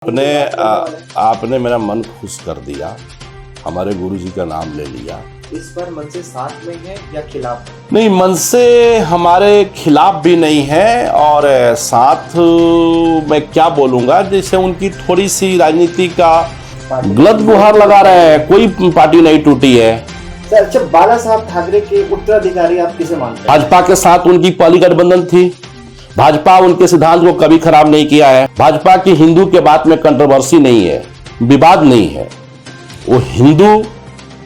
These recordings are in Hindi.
आपने मेरा मन खुश कर दिया। हमारे गुरुजी का नाम ले लिया। इस पर मन से साथ में है या खिलाफ? नहीं, मन से हमारे खिलाफ भी नहीं है और साथ मैं क्या बोलूंगा, जैसे उनकी थोड़ी सी राजनीति का गलत गुहार लगा रहे हैं। कोई पार्टी नहीं टूटी है। सर, अच्छा, बाला साहब ठाकरे के उत्तराधिकारी आप किसे मानते हैं? भाजपा के साथ उनकी पहली गठबंधन थी। भाजपा उनके सिद्धांत को कभी खराब नहीं किया है। भाजपा की हिंदू के बात में कंट्रोवर्सी नहीं है, विवाद नहीं है। वो हिंदू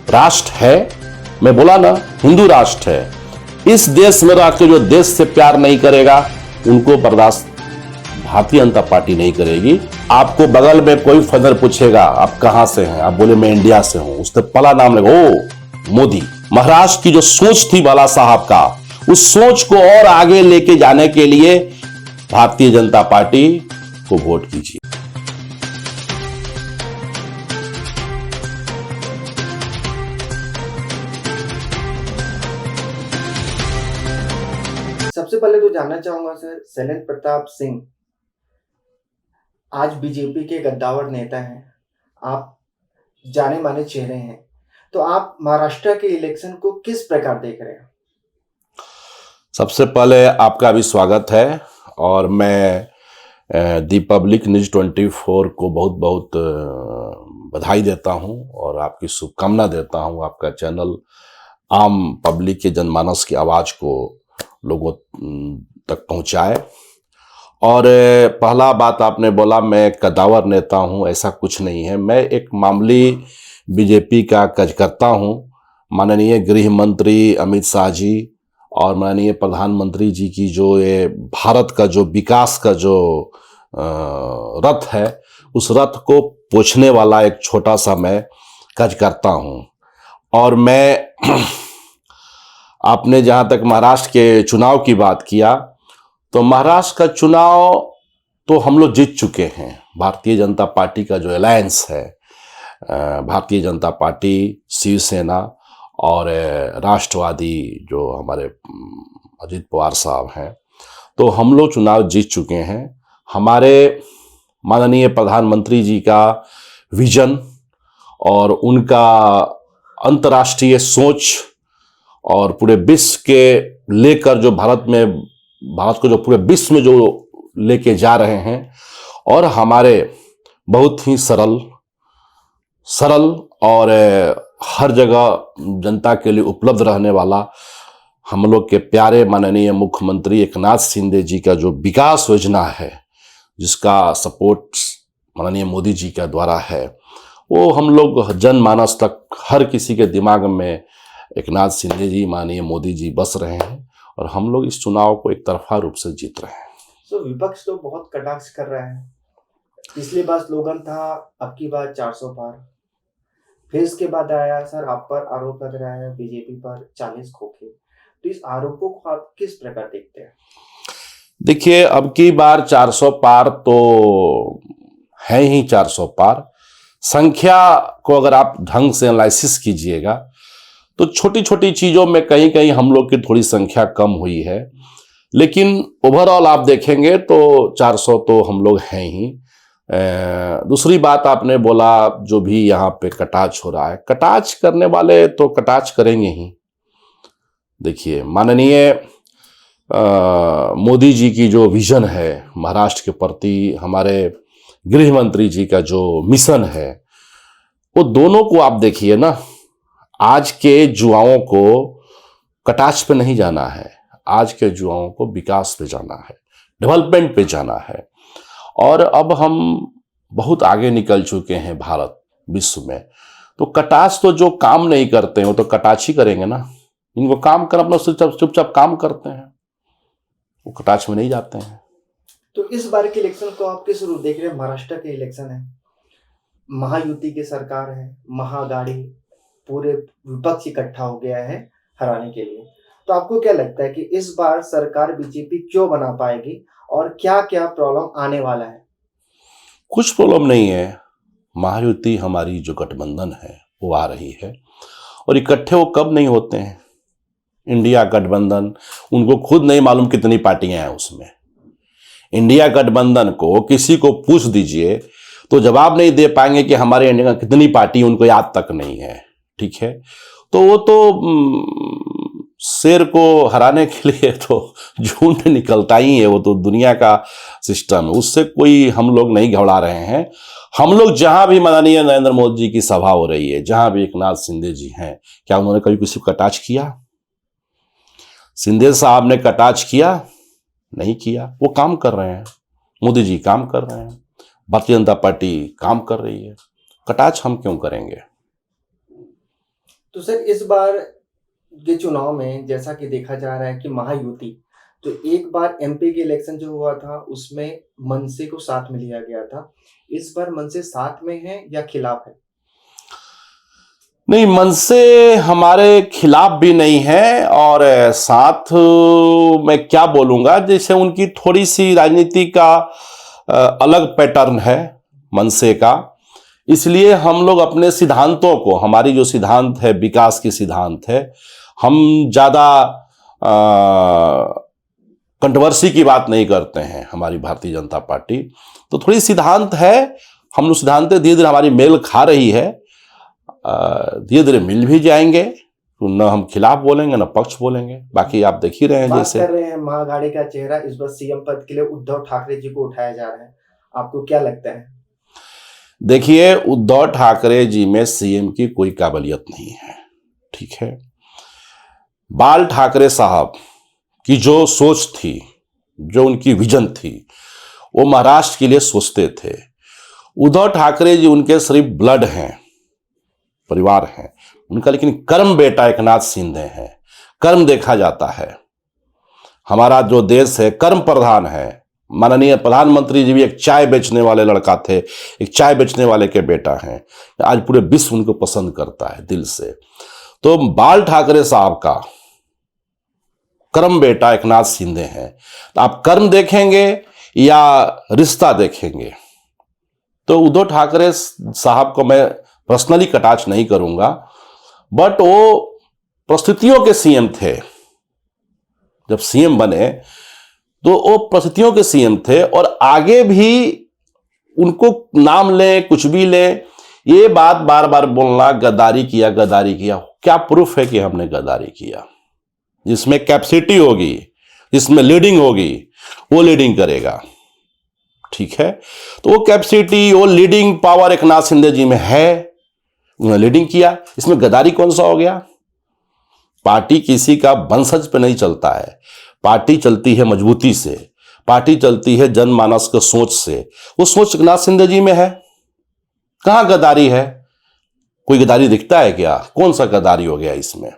राष्ट्र है, मैं बोला ना, हिंदू राष्ट्र है। इस देश में रह के जो देश से प्यार नहीं करेगा उनको बर्दाश्त भारतीय जनता पार्टी नहीं करेगी। आपको बगल में कोई फदर पूछेगा आप कहां से हैं, आप बोले मैं इंडिया से हूं, उससे पहला नाम लेगा ओ मोदी। महाराष्ट्र की जो सोच थी बाला साहब का, उस सोच को और आगे लेके जाने के लिए भारतीय जनता पार्टी को वोट कीजिए। सबसे पहले तो जानना चाहूंगा सर, शैलेंद्र प्रताप सिंह आज बीजेपी के गद्दावर नेता हैं, आप जाने माने चेहरे हैं, तो आप महाराष्ट्र के इलेक्शन को किस प्रकार देख रहे हैं? सबसे पहले आपका भी स्वागत है और मैं दीपब्लिक न्यूज 24 को बहुत बहुत बधाई देता हूं और आपकी शुभकामना देता हूं। आपका चैनल आम पब्लिक के जनमानस की आवाज़ को लोगों तक पहुंचाए। और पहला बात आपने बोला मैं कद्दावर नेता हूं, ऐसा कुछ नहीं है। मैं एक मामूली बीजेपी का कार्यकर्ता हूं। माननीय गृह मंत्री अमित शाह जी और माननीय प्रधानमंत्री जी की जो ये भारत का जो विकास का जो रथ है, उस रथ को पोंछने वाला एक छोटा सा मैं कार्यकर्ता हूं। और मैं आपने जहां तक महाराष्ट्र के चुनाव की बात किया, तो महाराष्ट्र का चुनाव तो हम लोग जीत चुके हैं। भारतीय जनता पार्टी का जो अलायंस है, भारतीय जनता पार्टी, शिवसेना और राष्ट्रवादी जो हमारे अजित पवार साहब हैं, तो हम लोग चुनाव जीत चुके हैं। हमारे माननीय प्रधानमंत्री जी का विजन और उनका अंतर्राष्ट्रीय सोच और पूरे विश्व के लेकर जो भारत को जो पूरे विश्व में जो लेके जा रहे हैं, और हमारे बहुत ही सरल और हर जगह जनता के लिए उपलब्ध रहने वाला हम लोग के प्यारे माननीय मुख्यमंत्री एकनाथ शिंदे जी का जो विकास योजना है, जिसका सपोर्ट माननीय मोदी जी का द्वारा है, वो हम लोग जनमानस तक हर किसी के दिमाग में एकनाथ शिंदे जी, माननीय मोदी जी बस रहे हैं और हम लोग इस चुनाव को एक तरफा रूप से जीत रहे हैं। तो विपक्ष तो बहुत कटाक्ष कर रहा है। पिछली बार स्लोगन था अब की बार 400 पार, फिर इसके बाद आया सर आप पर आरोप लग रहा है बीजेपी पर 40 खोखे। तो इस आरोपों को आप किस प्रकार देखते हैं? देखिए, अब की बार 400 पार तो है ही 400 पार। संख्या को अगर आप ढंग से एनालिसिस कीजिएगा तो छोटी छोटी चीज़ों में कहीं कहीं हम लोग की थोड़ी संख्या कम हुई है, लेकिन ओवरऑल आप देखेंगे तो 400 तो हम लोग हैं ही। दूसरी बात आपने बोला जो भी यहाँ पे कटाक्ष हो रहा है, कटाक्ष करने वाले तो कटाक्ष करेंगे ही। देखिए, माननीय मोदी जी की जो विजन है महाराष्ट्र के प्रति, हमारे गृह मंत्री जी का जो मिशन है, वो दोनों को आप देखिए ना। आज के युवाओं को कटाक्ष पे नहीं जाना है, आज के युवाओं को विकास पे जाना है, डेवलपमेंट पे जाना है। और अब हम बहुत आगे निकल चुके हैं भारत विश्व में। तो कटाक्ष तो जो काम नहीं करते हैं वो तो कटाक्ष ही करेंगे ना। इनको काम कर अपना चुपचाप काम करते हैं, वो कटाक्ष में नहीं जाते हैं। तो इस बार के इलेक्शन को आप किस रूप देख रहे हैं? महाराष्ट्र के इलेक्शन है, महायुति की सरकार है, महागाड़ी, पूरे विपक्ष इकट्ठा हो गया है हराने के लिए। तो आपको क्या लगता है कि इस बार सरकार बीजेपी क्यों बना पाएगी और क्या क्या प्रॉब्लम आने वाला है? कुछ प्रॉब्लम नहीं है। महायुति हमारी जो गठबंधन है वो आ रही है, और इकट्ठे वो कब नहीं होते हैं। इंडिया गठबंधन, उनको खुद नहीं मालूम कितनी पार्टियां हैं उसमें। इंडिया गठबंधन को किसी को पूछ दीजिए, तो जवाब नहीं दे पाएंगे कि हमारे इंडिया का कितनी पार्टी उनको याद तक नहीं है, ठीक है। तो वो तो शेर को हराने के लिए तो झुंड निकलता ही है, वो तो दुनिया का सिस्टम है, उससे कोई हम लोग नहीं घबरा रहे हैं। हम लोग जहां भी माननीय नरेंद्र मोदी जी की सभा हो रही है, जहां भी एकनाथ शिंदे जी हैं, क्या उन्होंने कभी किसी को कटाक्ष किया? शिंदे साहब ने कटाक्ष किया? नहीं किया। वो काम कर रहे हैं, मोदी जी काम कर रहे हैं, भारतीय जनता पार्टी काम कर रही है, कटाक्ष हम क्यों करेंगे? तो सर इस बार के चुनाव में जैसा कि देखा जा रहा है कि महायुति, तो एक बार एमपी के इलेक्शन जो हुआ था उसमें मनसे को साथ में लिया गया था, इस बार मनसे साथ में है या खिलाफ है? नहीं, मनसे हमारे खिलाफ भी नहीं है और साथ मैं क्या बोलूंगा, जैसे उनकी थोड़ी सी राजनीति का अलग पैटर्न है मनसे का, इसलिए हम लोग अपने सिद्धांतों को, हमारी जो सिद्धांत है विकास की सिद्धांत है, हम ज़्यादा कंट्रोवर्सी की बात नहीं करते हैं। हमारी भारतीय जनता पार्टी तो थोड़ी सिद्धांत है, हम लोग सिद्धांत धीरे धीरे हमारी मेल खा रही है, धीरे धीरे मिल भी जाएंगे, तो न हम खिलाफ बोलेंगे न पक्ष बोलेंगे। बाकी आप देख ही रहे हैं, बात जैसे कर रहे हैं महाआघाड़ी का चेहरा इस बार सीएम पद के लिए उद्धव ठाकरे जी को उठाया जा रहा है, आपको क्या लगता है? देखिए, उद्धव ठाकरे जी में सीएम की कोई काबिलियत नहीं है, ठीक है। बाल ठाकरे साहब की जो सोच थी, जो उनकी विजन थी, वो महाराष्ट्र के लिए सोचते थे। उद्धव ठाकरे जी उनके सिर्फ ब्लड हैं, परिवार हैं उनका, लेकिन कर्म बेटा एकनाथ शिंदे हैं। कर्म देखा जाता है, हमारा जो देश है कर्म प्रधान है। माननीय प्रधानमंत्री जी भी एक चाय बेचने वाले लड़का थे, एक चाय बेचने वाले के बेटा हैं, आज पूरे विश्व उनको पसंद करता है दिल से। तो बाल ठाकरे साहब का कर्म बेटा एकनाथ शिंदे हैं, तो आप कर्म देखेंगे या रिश्ता देखेंगे? तो उद्धव ठाकरे साहब को मैं पर्सनली कटाक्ष नहीं करूंगा, बट वो परिस्थितियों के सीएम थे। जब सीएम बने तो वो परिस्थितियों के सीएम थे, और आगे भी उनको नाम ले कुछ भी ले, ये बात बार बार बोलना गद्दारी किया गद्दारी किया, क्या प्रूफ है कि हमने गद्दारी किया? जिसमें कैपेसिटी होगी, जिसमें लीडिंग होगी, वो लीडिंग करेगा, ठीक है। तो वो कैपेसिटी, वो लीडिंग पावर एकनाथ शिंदे जी में है, उन्होंने लीडिंग किया, इसमें गद्दारी कौन सा हो गया? पार्टी किसी का वंशज पे नहीं चलता है, पार्टी चलती है मजबूती से, पार्टी चलती है जनमानस के सोच से। वो सोच एकनाथ शिंदे जी में है, कहां गद्दारी है? कोई गद्दारी दिखता है क्या? कौन सा गद्दारी हो गया इसमें?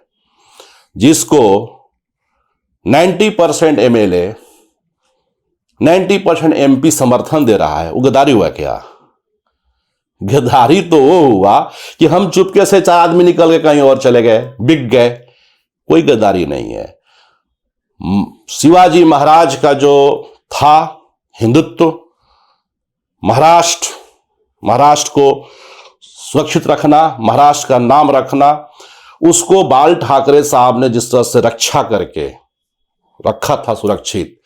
जिसको 90% एमएलए 90% एमपी समर्थन दे रहा है, वो गद्दारी हुआ क्या? गद्दारी तो वो हुआ कि हम चुपके से 4 आदमी निकल के कहीं और चले गए, बिक गए, कोई गद्दारी नहीं है। शिवाजी महाराज का जो था हिंदुत्व, महाराष्ट्र को सुरक्षित रखना, महाराष्ट्र का नाम रखना, उसको बाल ठाकरे साहब ने जिस तरह से रक्षा करके रखा था सुरक्षित,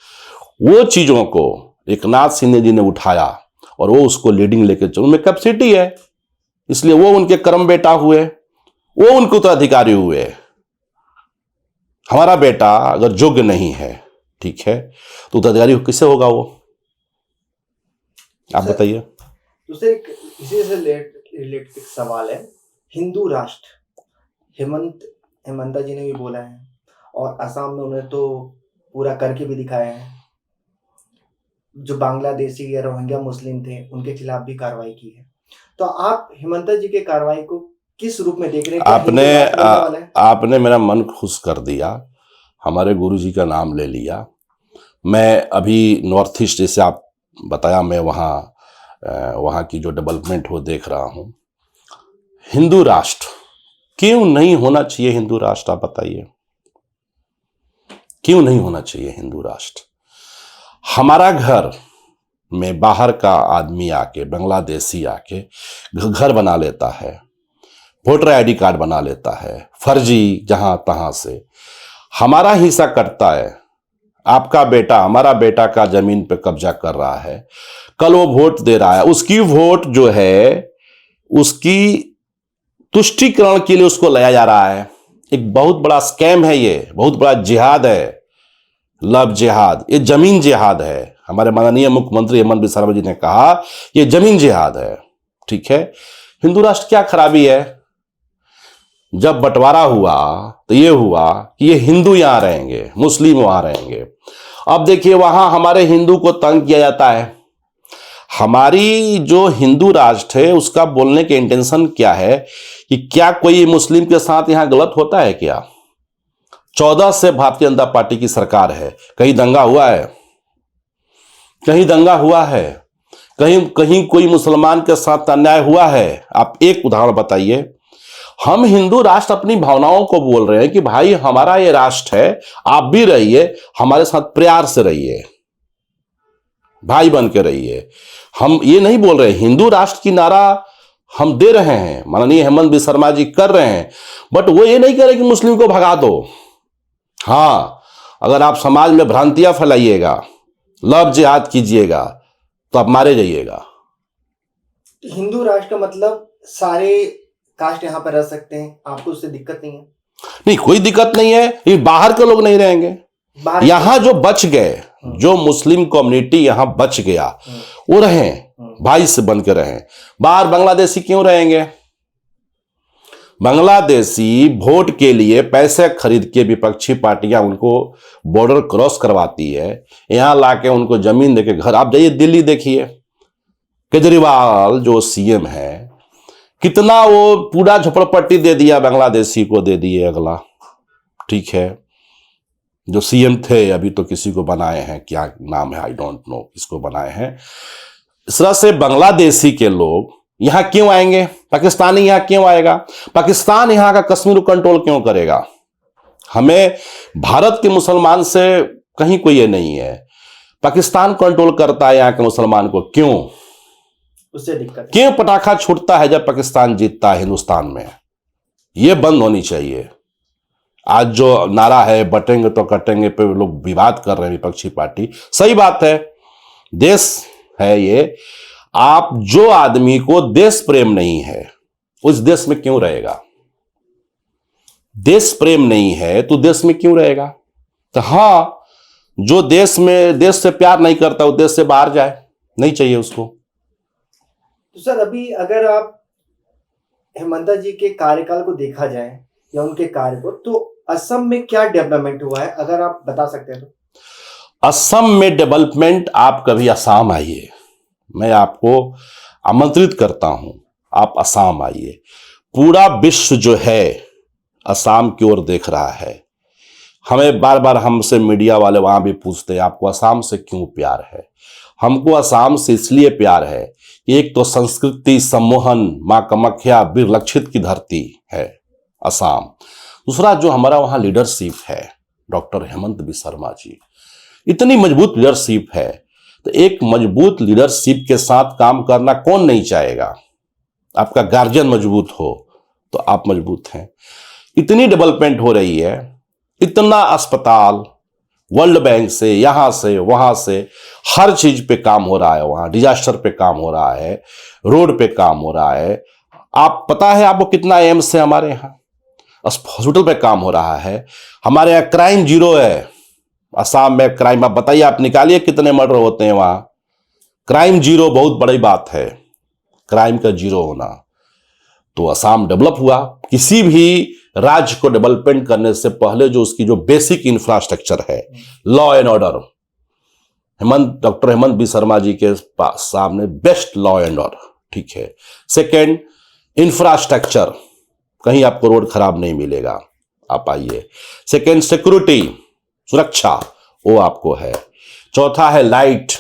वो चीजों को एकनाथ शिंदे जी ने उठाया और वो उसको लीडिंग लेके चल, उनमें कैपेसिटी है, इसलिए वो उनके कर्म बेटा हुए, वो उनके उत्तराधिकारी हुए। हमारा बेटा अगर योग्य नहीं है, ठीक है, तो उत्तराधिकारी किससे होगा वो? आप बताइए। तो सर इसी से रिलेटेड एक सवाल है, हिंदू राष्ट्र हेमंता जी ने भी बोला है, और असम में उन्हें तो पूरा करके भी दिखाया है। जो बांग्लादेशी या रोहिंग्या मुस्लिम थे उनके खिलाफ भी कार्रवाई की है। तो आप हेमंता जी के कार्रवाई को किस रूप में देख रहे हैं? आपने मेरा मन खुश कर दिया, हमारे गुरुजी का नाम ले लिया। मैं अभी नॉर्थ ईस्ट, जैसे आप बताया, मैं वहाँ की जो डेवलपमेंट हो देख रहा हूँ। हिंदू राष्ट्र क्यों नहीं होना चाहिए? हिंदू राष्ट्र आप बताइए, क्यों नहीं होना चाहिए हिंदू राष्ट्र? हमारा घर में बाहर का आदमी आके, बांग्लादेशी आके घर बना लेता है, वोटर आईडी कार्ड बना लेता है, फर्जी जहां तहां से, हमारा हिस्सा कटता है। आपका बेटा, हमारा बेटा का जमीन पे कब्जा कर रहा है, कल वो वोट दे रहा है, उसकी वोट जो है उसकी तुष्टीकरण के लिए उसको लाया जा रहा है। एक बहुत बड़ा स्कैम है, ये बहुत बड़ा जिहाद है, लव जिहाद, ये जमीन जिहाद है। हमारे माननीय मुख्यमंत्री हेमंत बिस्वा शर्मा जी ने कहा ये जमीन जिहाद है। ठीक है, हिंदू राष्ट्र क्या खराबी है? जब बंटवारा हुआ तो ये हुआ कि ये हिंदू यहां रहेंगे, मुस्लिम वहां रहेंगे। अब देखिए वहां हमारे हिंदू को तंग किया जाता है। हमारी जो हिंदू राष्ट्र है उसका बोलने के इंटेंशन क्या है कि क्या कोई मुस्लिम के साथ यहां गलत होता है क्या? 14 से भारतीय जनता पार्टी की सरकार है, कहीं दंगा हुआ है? कहीं दंगा हुआ है? कहीं कहीं कोई मुसलमान के साथ अन्याय हुआ है? आप एक उदाहरण बताइए। हम हिंदू राष्ट्र अपनी भावनाओं को बोल रहे हैं कि भाई हमारा ये राष्ट्र है, आप भी रहिए, हमारे साथ प्यार से रहिए, भाई बन के रहिए। हम ये नहीं बोल रहे, हिंदू राष्ट्र की नारा हम दे रहे हैं, माननीय हेमंत बिस्वा शर्मा जी कर रहे हैं, बट वो ये नहीं कह रहे कि मुस्लिम को भगा दो। हाँ, अगर आप समाज में भ्रांतियां फैलाइएगा, लव जिहाद कीजिएगा तो आप मारे जाइएगा। हिंदू राष्ट्र का मतलब सारे कास्ट यहाँ पर रह सकते हैं, आपको उससे दिक्कत नहीं है? नहीं, कोई दिक्कत नहीं है, ये बाहर के लोग नहीं रहेंगे। बाहर यहां जो बच गए, जो मुस्लिम कम्युनिटी यहां बच गया, वो रहें, भाई से बन के रहें। बाहर बांग्लादेशी क्यों रहेंगे? बांग्लादेशी वोट के लिए पैसे खरीद के विपक्षी पार्टियां उनको बॉर्डर क्रॉस करवाती है, यहां लाके उनको जमीन देके घर। आप जाइए दिल्ली देखिए, केजरीवाल जो सीएम है, कितना वो पूरा झोपड़पट्टी दे दिया, बांग्लादेशी को दे दिए अगला। ठीक है, जो सीएम थे अभी तो किसी को बनाए हैं, क्या नाम है आई डोंट नो, किसको बनाए हैं। इस तरह से बांग्लादेशी के लोग यहां क्यों आएंगे? पाकिस्तानी यहां क्यों आएगा? पाकिस्तान यहां का कश्मीर को कंट्रोल क्यों करेगा? हमें भारत के मुसलमान से कहीं कोई ये नहीं है, पाकिस्तान कंट्रोल करता है यहां के मुसलमान को। क्यों? उससे दिक्कत क्यों पटाखा छूटता है जब पाकिस्तान जीतता है हिंदुस्तान में? ये बंद होनी चाहिए। आज जो नारा है बटेंगे तो कटेंगे पे लोग विवाद कर रहे हैं विपक्षी पार्टी, सही बात है, देश है ये। आप जो आदमी को देश प्रेम नहीं है उस देश में क्यों रहेगा? देश प्रेम नहीं है तो देश में क्यों रहेगा? तो हाँ, जो देश से प्यार नहीं करता वो देश से बाहर जाए, नहीं चाहिए उसको। तो सर अभी अगर आप हेमंत जी के कार्यकाल को देखा जाए या उनके कार्य को, तो असम में क्या डेवलपमेंट हुआ है, अगर आप बता सकते हैं तो? असम में डेवलपमेंट, आप कभी असम आइए, मैं आपको आमंत्रित करता हूं, आप असम आइए। पूरा विश्व जो है असम की ओर देख रहा है। हमें बार बार हमसे मीडिया वाले वहां भी पूछते हैं आपको असम से क्यों प्यार है? हमको असम से इसलिए प्यार है कि एक तो संस्कृति सम्मोहन, मां कामाख्या, वीर लक्षित की धरती है असम। दूसरा जो हमारा वहां लीडरशिप है, डॉक्टर हेमंत बिस्वा शर्मा जी, इतनी मजबूत लीडरशिप है। तो एक मजबूत लीडरशिप के साथ काम करना कौन नहीं चाहेगा? आपका गार्जियन मजबूत हो तो आप मजबूत हैं। इतनी डेवलपमेंट हो रही है, इतना अस्पताल, वर्ल्ड बैंक से, यहां से वहां से, हर चीज पे काम हो रहा है। वहां डिजास्टर पे काम हो रहा है, रोड पे काम हो रहा है। आप पता है आपको कितना एम्स है हमारे यहाँ, हॉस्पिटल पे काम हो रहा है। हमारे यहाँ क्राइम जीरो है। असम में क्राइम, आप बताइए, आप निकालिए कितने मर्डर होते हैं वहां। क्राइम जीरो बहुत बड़ी बात है, क्राइम का जीरो होना। तो असम डेवलप हुआ। किसी भी राज्य को डेवलपमेंट करने से पहले जो उसकी जो बेसिक इंफ्रास्ट्रक्चर है, law and order, doctor Hemant Biswa Sharma ji के पास सामने बेस्ट लॉ एंड ऑर्डर, ठीक है। सेकेंड, इंफ्रास्ट्रक्चर, कहीं आपको रोड खराब नहीं मिलेगा, आप आइए। सेकेंड, सिक्योरिटी, सुरक्षा, वो आपको है। चौथा है लाइट।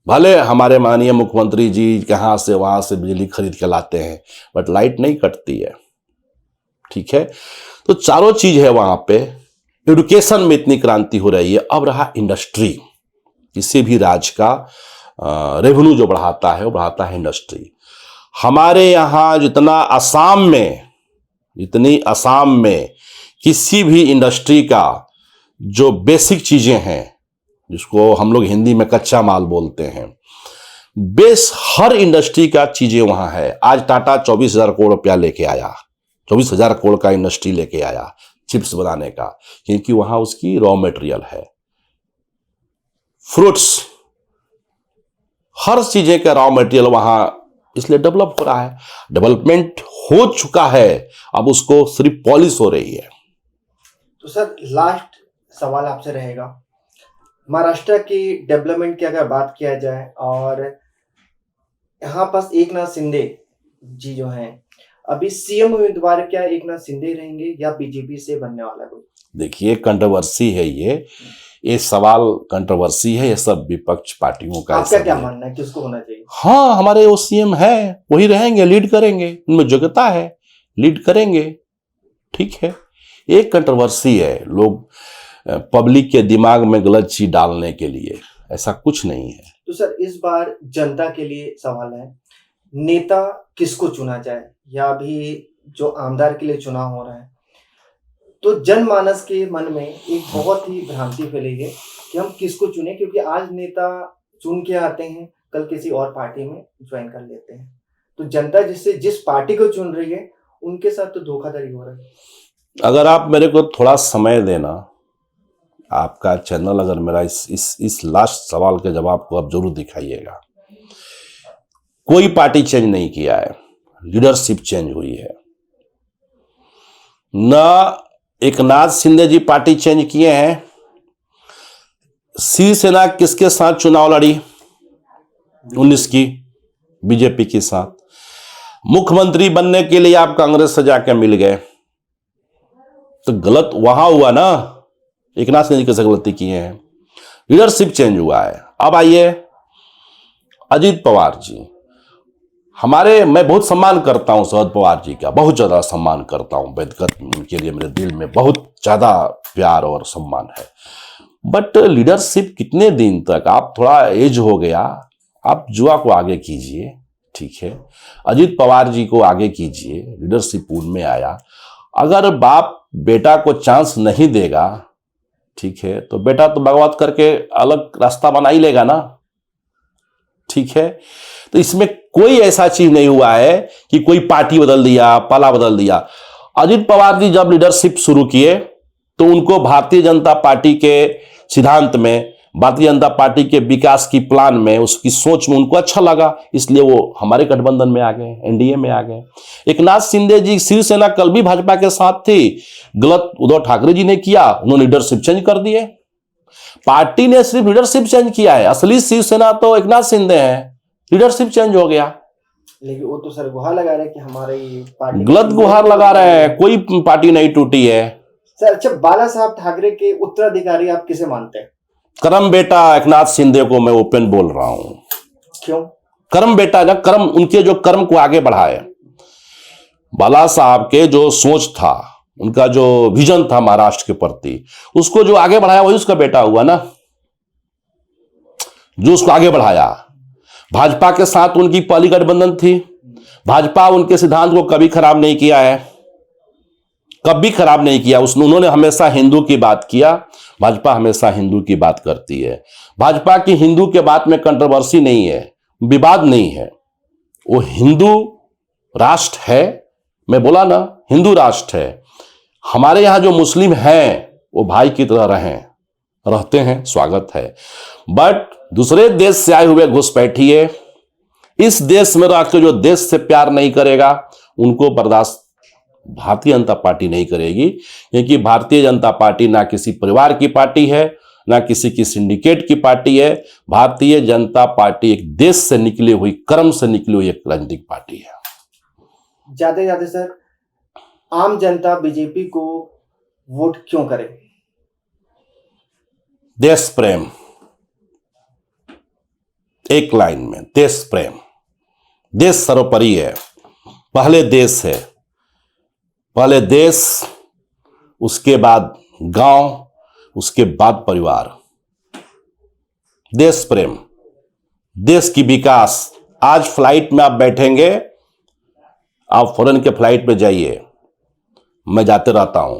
भले हमारे माननीय मुख्यमंत्री जी यहाँ से वहां से बिजली खरीद के लाते हैं, बट लाइट नहीं कटती है, ठीक है। तो चारों चीज है वहां पे। एजुकेशन में इतनी क्रांति हो रही है। अब रहा इंडस्ट्री, किसी भी राज्य का रेवेन्यू जो बढ़ाता है वो बढ़ाता है इंडस्ट्री। हमारे यहाँ जितना असम में किसी भी इंडस्ट्री का जो बेसिक चीजें हैं, जिसको हम लोग हिंदी में कच्चा माल बोलते हैं, बेस हर इंडस्ट्री का चीजें वहां है। आज टाटा 24,000 करोड़ रुपया लेके आया, 24,000 करोड़ का इंडस्ट्री लेके आया चिप्स बनाने का, क्योंकि वहां उसकी रॉ मटेरियल है। फ्रूट्स, हर चीजें का रॉ मटेरियल वहां, इसलिए डेवलप हो रहा है। डेवलपमेंट हो चुका है, अब उसको सिर्फ पॉलिश हो रही है। तो सर लास्ट सवाल आपसे रहेगा, महाराष्ट्र की डेवलपमेंट की अगर बात किया जाए, और यहाँ पास एकनाथ शिंदे जी जो हैं अभी सीएम उम्मीदवार, क्या एकनाथ शिंदे रहेंगे या बीजेपी से बनने वाला कोई? देखिए, कंट्रोवर्सी है ये सवाल कंट्रोवर्सी है, ये सब विपक्ष पार्टियों का आपका क्या मानना है, किसको होना चाहिए? हाँ, हमारे वो सीएम है, वही रहेंगे, लीड करेंगे, उनमें योग्यता है, लीड करेंगे, ठीक है। एक कंट्रोवर्सी है, लोग पब्लिक के दिमाग में गलत चीज डालने के लिए, ऐसा कुछ नहीं है। तो सर इस बार जनता के लिए सवाल है, नेता किसको चुना जाए, या अभी जो आमदार के लिए चुनाव हो रहा है, तो जनमानस के मन में एक बहुत ही भ्रांति फैली है कि हम किसको चुने, क्योंकि आज नेता चुन के आते हैं, कल किसी और पार्टी में ज्वाइन कर लेते हैं। तो जनता जिस पार्टी को चुन रही है उनके साथ तो धोखाधड़ी हो रहा है। अगर आप मेरे को थोड़ा समय देना, आपका चैनल अगर मेरा इस लास्ट सवाल के जवाब को आप जरूर दिखाइएगा। कोई पार्टी चेंज नहीं किया है, लीडरशिप चेंज हुई है। ना एकनाथ शिंदे जी पार्टी चेंज किए हैं। शिवसेना किसके साथ चुनाव लड़ी 19 की? बीजेपी के साथ। मुख्यमंत्री बनने के लिए आप कांग्रेस से जाके मिल गए, तो गलत वहां हुआ ना। एकनाथ शिंदे जी कैसे गलती किए हैं? लीडरशिप चेंज हुआ है। अब आइए अजीत पवार जी, मैं बहुत सम्मान करता हूं शरद पवार जी का, बहुत ज्यादा सम्मान करता हूं। व्यक्तिगत उनके लिए मेरे दिल में बहुत ज्यादा प्यार और सम्मान है। बट लीडरशिप कितने दिन तक? आप थोड़ा एज हो गया, आप जुआ को आगे कीजिए, ठीक है। अजीत पवार जी को आगे कीजिए, लीडरशिप उनमें आया। अगर बाप बेटा को चांस नहीं देगा, ठीक है, तो बेटा तो बगावत करके अलग रास्ता बना ही लेगा ना, ठीक है। तो इसमें कोई ऐसा चीज नहीं हुआ है कि कोई पार्टी बदल दिया, पाला बदल दिया। अजीत पवार जी जब लीडरशिप शुरू किए तो उनको भारतीय जनता पार्टी के सिद्धांत में, भारतीय जनता पार्टी के विकास की प्लान में, उसकी सोच में उनको अच्छा लगा, इसलिए वो हमारे गठबंधन में आ गए, एनडीए में आ गए। एकनाथ शिंदे जी, शिवसेना कल भी भाजपा के साथ थी, गलत उद्धव ठाकरे जी ने किया, उन्होंने लीडरशिप चेंज कर दिए। पार्टी ने सिर्फ लीडरशिप चेंज किया है, असली शिवसेना तो एकनाथ शिंदे हैं, लीडरशिप चेंज हो गया। लेकिन वो तो सर गुहार लगा रहे हैं कि हमारी पार्टी, गलत गुहार लगा रहे हैं, कोई पार्टी नहीं टूटी है। सर अच्छा, बाला साहब ठाकरे के उत्तराधिकारी आप किसे मानते हैं? करम बेटा एकनाथ शिंदे को मैं ओपन बोल रहा हूं। क्यों? कर्म बेटा, जब कर्म, उनके जो कर्म को आगे बढ़ाए, बाला साहब के जो सोच था, उनका जो विजन था महाराष्ट्र के प्रति, उसको जो आगे बढ़ाया वही उसका बेटा हुआ ना, जो उसको आगे बढ़ाया। भाजपा के साथ उनकी पहली गठबंधन थी, भाजपा उनके सिद्धांत को कभी खराब नहीं किया है, कभी खराब नहीं किया। उन्होंने हमेशा हिंदू की बात किया, भाजपा हमेशा हिंदू की बात करती है। भाजपा की हिंदू के बात में कंट्रोवर्सी नहीं है, विवाद नहीं है। वो हिंदू राष्ट्र है, मैं बोला ना, हिंदू राष्ट्र है। हमारे यहां जो मुस्लिम हैं वो भाई की तरह रहते हैं, स्वागत है। बट दूसरे देश से आए हुए घुसपैठिए, इस देश में रह के जो देश से प्यार नहीं करेगा, उनको बर्दाश्त भारतीय जनता पार्टी नहीं करेगी। क्योंकि भारतीय जनता पार्टी ना किसी परिवार की पार्टी है, ना किसी की सिंडिकेट की पार्टी है। भारतीय जनता पार्टी एक देश से निकली हुई, कर्म से निकली हुई एक राजनीतिक पार्टी है। जाते जाते सर, आम जनता बीजेपी को वोट क्यों करे? देश प्रेम, एक लाइन में, देश प्रेम। देश सर्वोपरि है, पहले देश है, पहले देश, उसके बाद गांव, उसके बाद परिवार। देश प्रेम, देश की विकास। आज फ्लाइट में आप बैठेंगे, आप फॉरेन के फ्लाइट में जाइए, मैं जाते रहता हूं,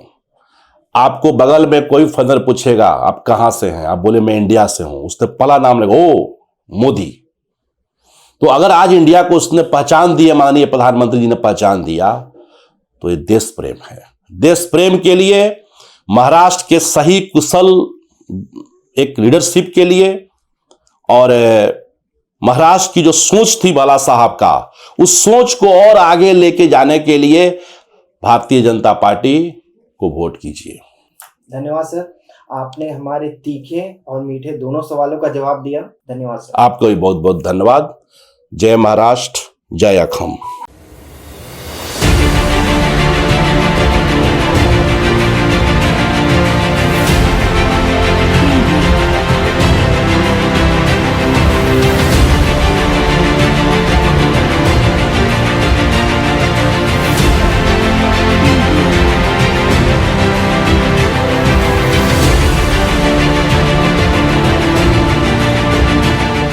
आपको बगल में कोई फॉरेनर पूछेगा आप कहां से हैं, आप बोले मैं इंडिया से हूं, उसने पहला नाम लेगा, ओ मोदी। तो अगर आज इंडिया को उसने पहचान दी है, माननीय प्रधानमंत्री जी ने पहचान दिया, तो ये देश प्रेम है। देश प्रेम के लिए, महाराष्ट्र के सही कुशल एक लीडरशिप के लिए, और महाराष्ट्र की जो सोच थी बाला साहब का, उस सोच को और आगे लेके जाने के लिए भारतीय जनता पार्टी को वोट कीजिए। धन्यवाद सर, आपने हमारे तीखे और मीठे दोनों सवालों का जवाब दिया। धन्यवाद सर। आपको भी बहुत बहुत धन्यवाद। जय महाराष्ट्र, जय अखम।